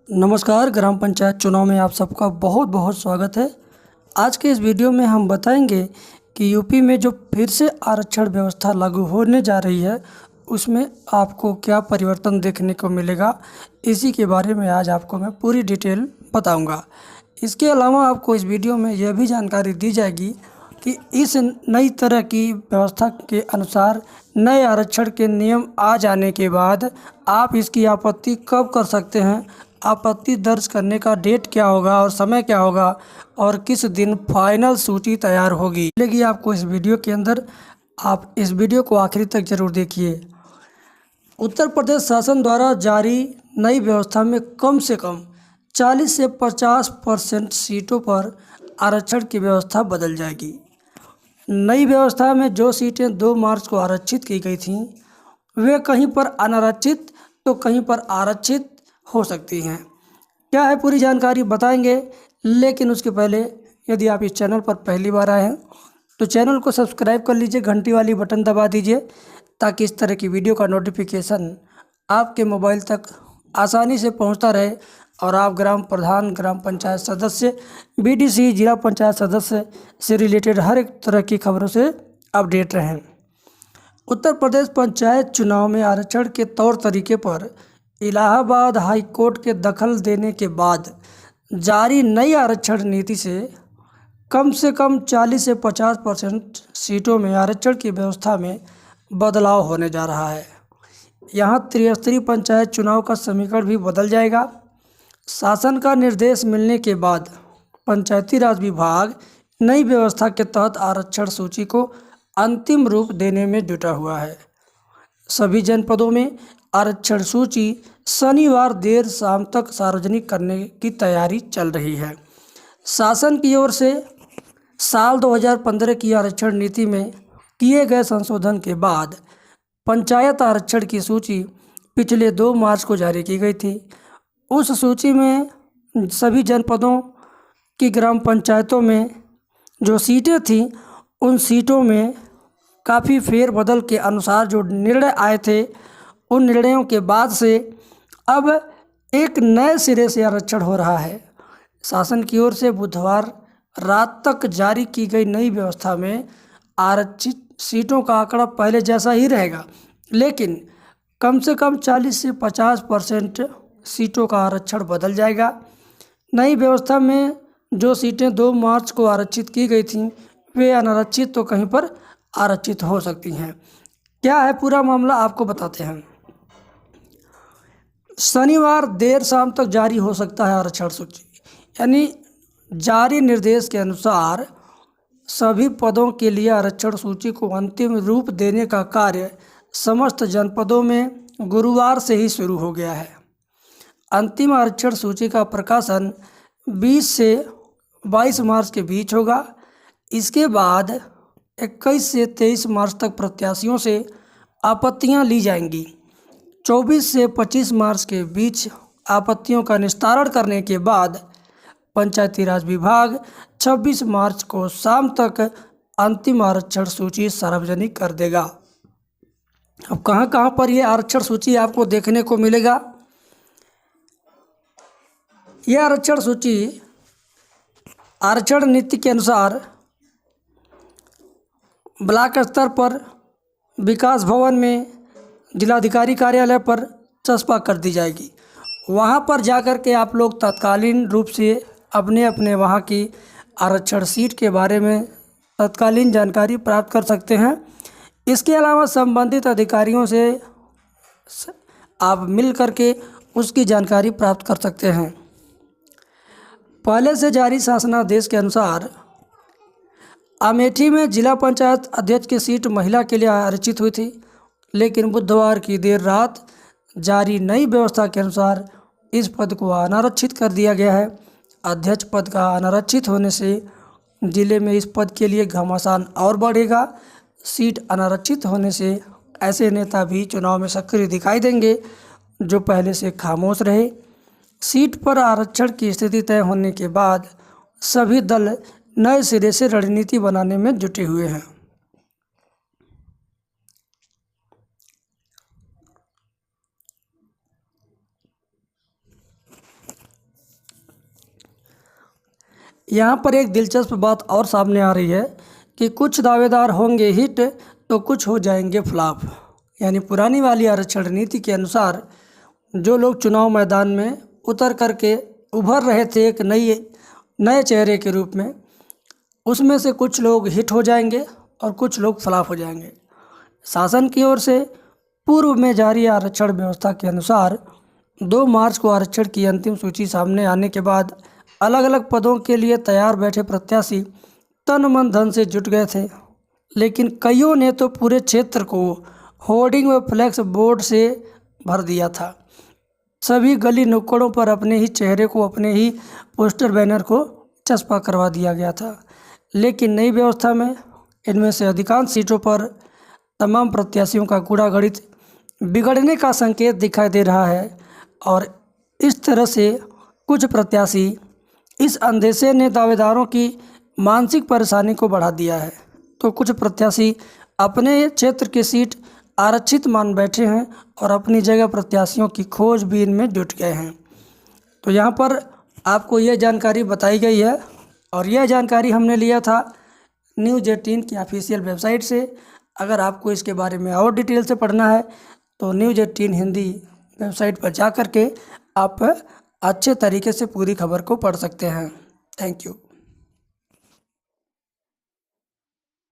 नमस्कार। ग्राम पंचायत चुनाव में आप सबका बहुत बहुत स्वागत है। आज के इस वीडियो में हम बताएंगे कि यूपी में जो फिर से आरक्षण व्यवस्था लागू होने जा रही है उसमें आपको क्या परिवर्तन देखने को मिलेगा। इसी के बारे में आज आपको मैं पूरी डिटेल बताऊंगा। इसके अलावा आपको इस वीडियो में यह भी जानकारी दी जाएगी कि इस नई तरह की व्यवस्था के अनुसार नए आरक्षण के नियम आ जाने के बाद आप इसकी आपत्ति कब कर सकते हैं, आपत्ति दर्ज करने का डेट क्या होगा और समय क्या होगा और किस दिन फाइनल सूची तैयार होगी मिलेगी आपको इस वीडियो के अंदर। आप इस वीडियो को आखिरी तक जरूर देखिए। उत्तर प्रदेश शासन द्वारा जारी नई व्यवस्था में कम से कम 40 से 50% सीटों पर आरक्षण की व्यवस्था बदल जाएगी। नई व्यवस्था में जो सीटें 2 मार्च को आरक्षित की गई थीं वे कहीं पर अनारक्षित तो कहीं पर आरक्षित हो सकती हैं। क्या है पूरी जानकारी बताएंगे, लेकिन उसके पहले यदि आप इस चैनल पर पहली बार आए हैं तो चैनल को सब्सक्राइब कर लीजिए, घंटी वाली बटन दबा दीजिए ताकि इस तरह की वीडियो का नोटिफिकेशन आपके मोबाइल तक आसानी से पहुंचता रहे और आप ग्राम प्रधान, ग्राम पंचायत सदस्य, बीडीसी, जिला पंचायत सदस्य से रिलेटेड हर एक तरह की खबरों से अपडेट रहें। उत्तर प्रदेश पंचायत चुनाव में आरक्षण के तौर तरीके पर इलाहाबाद हाई कोर्ट के दखल देने के बाद जारी नई आरक्षण नीति से कम 40 से 50% सीटों में आरक्षण की व्यवस्था में बदलाव होने जा रहा है। यहाँ त्रिस्तरीय पंचायत चुनाव का समीकरण भी बदल जाएगा। शासन का निर्देश मिलने के बाद पंचायती राज विभाग नई व्यवस्था के तहत आरक्षण सूची को अंतिम रूप देने में जुटा हुआ है। सभी जनपदों में आरक्षण सूची शनिवार देर शाम तक सार्वजनिक करने की तैयारी चल रही है। शासन की ओर से साल 2015 की आरक्षण नीति में किए गए संशोधन के बाद पंचायत आरक्षण की सूची पिछले 2 मार्च को जारी की गई थी। उस सूची में सभी जनपदों की ग्राम पंचायतों में जो सीटें थीं उन सीटों में काफ़ी फेरबदल के अनुसार जो निर्णय आए थे उन निर्णयों के बाद से अब एक नए सिरे से आरक्षण हो रहा है। शासन की ओर से बुधवार रात तक जारी की गई नई व्यवस्था में आरक्षित सीटों का आंकड़ा पहले जैसा ही रहेगा, लेकिन कम से कम 40 से 50% सीटों का आरक्षण बदल जाएगा। नई व्यवस्था में जो सीटें 2 मार्च को आरक्षित की गई थीं वे अनारक्षित तो कहीं पर आरक्षित हो सकती हैं। क्या है पूरा मामला आपको बताते हैं। शनिवार देर शाम तक जारी हो सकता है आरक्षण सूची, यानी जारी निर्देश के अनुसार सभी पदों के लिए आरक्षण सूची को अंतिम रूप देने का कार्य समस्त जनपदों में गुरुवार से ही शुरू हो गया है। अंतिम आरक्षण सूची का प्रकाशन 20 से 22 मार्च के बीच होगा। इसके बाद 21 से 23 मार्च तक प्रत्याशियों से आपत्तियां ली जाएंगी। 24 से 25 मार्च के बीच आपत्तियों का निस्तारण करने के बाद पंचायती राज विभाग 26 मार्च को शाम तक अंतिम आरक्षण सूची सार्वजनिक कर देगा। अब कहाँ पर ये आरक्षण सूची आपको देखने को मिलेगा। यह आरक्षण सूची आरक्षण नीति के अनुसार ब्लॉक स्तर पर, विकास भवन में, जिलाधिकारी कार्यालय पर चस्पा कर दी जाएगी। वहाँ पर जाकर के आप लोग तत्कालीन रूप से अपने अपने वहाँ की आरक्षण सीट के बारे में तत्कालीन जानकारी प्राप्त कर सकते हैं। इसके अलावा संबंधित अधिकारियों से आप मिल करके उसकी जानकारी प्राप्त कर सकते हैं। पहले से जारी शासनादेश के अनुसार अमेठी में जिला पंचायत अध्यक्ष की सीट महिला के लिए आरक्षित हुई थी, लेकिन बुधवार की देर रात जारी नई व्यवस्था के अनुसार इस पद को अनारक्षित कर दिया गया है। अध्यक्ष पद का अनारक्षित होने से जिले में इस पद के लिए घमासान और बढ़ेगा। सीट अनारक्षित होने से ऐसे नेता भी चुनाव में सक्रिय दिखाई देंगे जो पहले से खामोश रहे। सीट पर आरक्षण की स्थिति तय होने के बाद सभी दल नए सिरे से रणनीति बनाने में जुटे हुए हैं। यहाँ पर एक दिलचस्प बात और सामने आ रही है कि कुछ दावेदार होंगे हिट तो कुछ हो जाएंगे फ्लॉप। यानी पुरानी वाली आरक्षण नीति के अनुसार जो लोग चुनाव मैदान में उतर करके उभर रहे थे एक नए चेहरे के रूप में, उसमें से कुछ लोग हिट हो जाएंगे और कुछ लोग फ्लॉप हो जाएंगे। शासन की ओर से पूर्व में जारी आरक्षण व्यवस्था के अनुसार 2 मार्च को आरक्षण की अंतिम सूची सामने आने के बाद अलग अलग पदों के लिए तैयार बैठे प्रत्याशी तन मन धन से जुट गए थे, लेकिन कईयों ने तो पूरे क्षेत्र को होर्डिंग व फ्लैक्स बोर्ड से भर दिया था। सभी गली नुक्कड़ों पर अपने ही चेहरे को, अपने ही पोस्टर बैनर को चस्पा करवा दिया गया था। लेकिन नई व्यवस्था में इनमें से अधिकांश सीटों पर तमाम प्रत्याशियों का गूढ़ागणित बिगड़ने का संकेत दिखाई दे रहा है और इस तरह से कुछ प्रत्याशी इस अंदेशे ने दावेदारों की मानसिक परेशानी को बढ़ा दिया है। तो कुछ प्रत्याशी अपने क्षेत्र की सीट आरक्षित मान बैठे हैं और अपनी जगह प्रत्याशियों की खोजबीन में जुट गए हैं। तो यहाँ पर आपको यह जानकारी बताई गई है और यह जानकारी हमने लिया था न्यूज़ 18 की ऑफिशियल वेबसाइट से। अगर आपको इसके बारे में और डिटेल से पढ़ना है तो न्यूज़ 18 हिंदी वेबसाइट पर जा कर के आप अच्छे तरीके से पूरी खबर को पढ़ सकते हैं। Thank you.